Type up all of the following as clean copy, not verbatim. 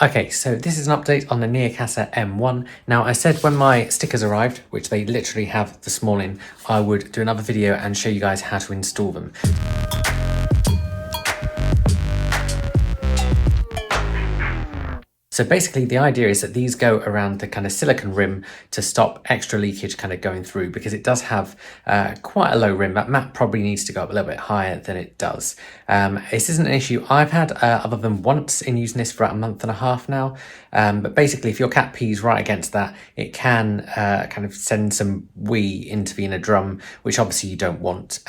Okay, so this is an update on the Neakasa M1. Now, I said when my stickers arrived, which they literally have this morning, I would do another video and show you guys how to install them. So basically the idea is that these go around the kind of silicone rim to stop extra leakage kind of going through, because it does have quite a low rim. That mat probably needs to go up a little bit higher than it does. This isn't an issue I've had other than once in using this for about a month and a half now. But basically if your cat pees right against that, it can kind of send some wee into the inner drum, which obviously you don't want.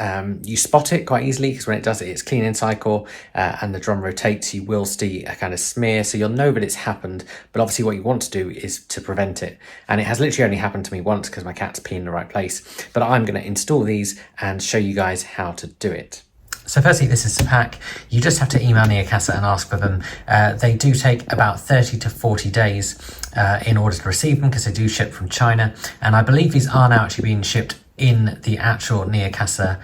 You spot it quite easily because when it does it, it's clean in cycle and the drum rotates. You will see a kind of smear, so you'll know that it's happened. But obviously what you want to do is to prevent it. And it has literally only happened to me once because my cat's peeing in the right place. But I'm going to install these and show you guys how to do it. So firstly, this is the pack. You just have to email Neakasa and ask for them. They do take about 30 to 40 days in order to receive them because they do ship from China. And I believe these are now actually being shipped in the actual Neakasa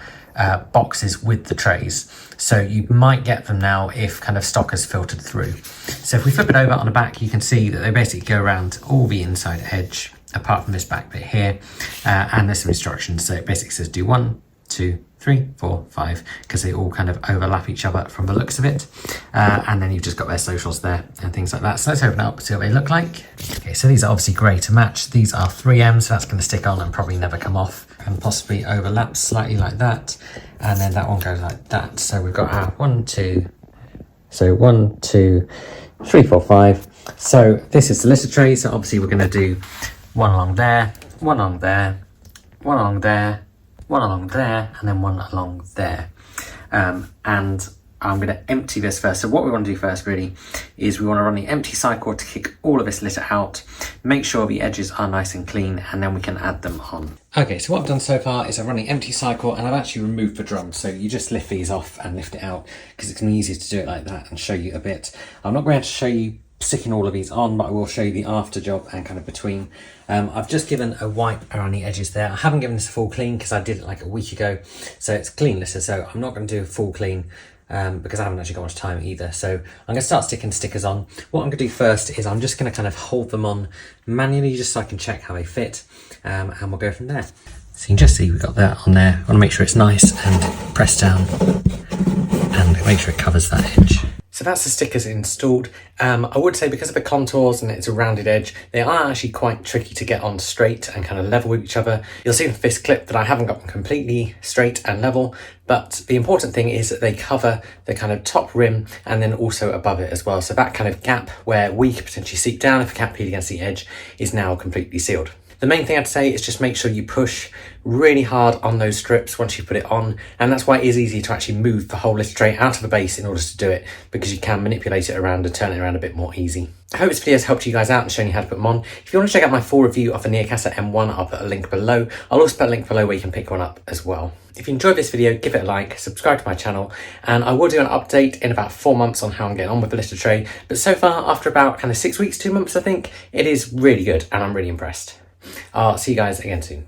boxes with the trays. So you might get them now if kind of stock has filtered through. So if we flip it over on the back, you can see that they basically go around all the inside edge, apart from this back bit here. And there's some instructions. So it basically says do 1, 2, 3, 4, 5, because they all kind of overlap each other from the looks of it. And then you've just got their socials there and things like that. So let's open it up and see what they look like. Okay, so these are obviously grey to match. These are 3M, so that's going to stick on and probably never come off, and possibly overlap slightly like that. And then that one goes like that. So we've got our 1, 2, so 1, 2, 3, 4, 5. So this is the litter tray. So obviously we're going to do one along there, one along there, one along there, one along there, and then one along there. And I'm going to empty this first. So what we want to do first really is we want to run the empty cycle to kick all of this litter out, make sure the edges are nice and clean, and then we can add them on. Okay, so what I've done so far is I've run the empty cycle and I've actually removed the drum. So you just lift these off and lift it out because it's going to be easier to do it like that and show you a bit. I'm not going to show you sticking all of these on, but I will show you the after job and kind of between. I've just given a wipe around the edges there. I haven't given this a full clean because I did it like a week ago, so it's clean litter, so I'm not going to do a full clean because I haven't actually got much time either. So I'm going to start sticking stickers on. What I'm going to do first is I'm just going to kind of hold them on manually just so I can check how they fit, and we'll go from there. So you can just see we've got that on there. I want to make sure it's nice and press down and make sure it covers that edge. So that's the stickers installed. I would say because of the contours and it's a rounded edge, they are actually quite tricky to get on straight and kind of level with each other. You'll see with this clip that I haven't got them completely straight and level, but the important thing is that they cover the kind of top rim and then also above it as well. So that kind of gap where we could potentially seep down if a cat peed against the edge is now completely sealed. The main thing I'd say is just make sure you push really hard on those strips once you put it on, and that's why it is easy to actually move the whole litter tray out of the base in order to do it, because you can manipulate it around and turn it around a bit more easy. I hope this video has helped you guys out and shown you how to put them on. If you want to check out my full review of the Neakasa M1, I'll put a link below. I'll also put a link below where you can pick one up as well. If you enjoyed this video, give it a like, subscribe to my channel, and I will do an update in about 4 months on how I'm getting on with the litter tray. But so far, after about kind of 6 weeks, 2 months, I think, it is really good and I'm really impressed. I'll see you guys again soon.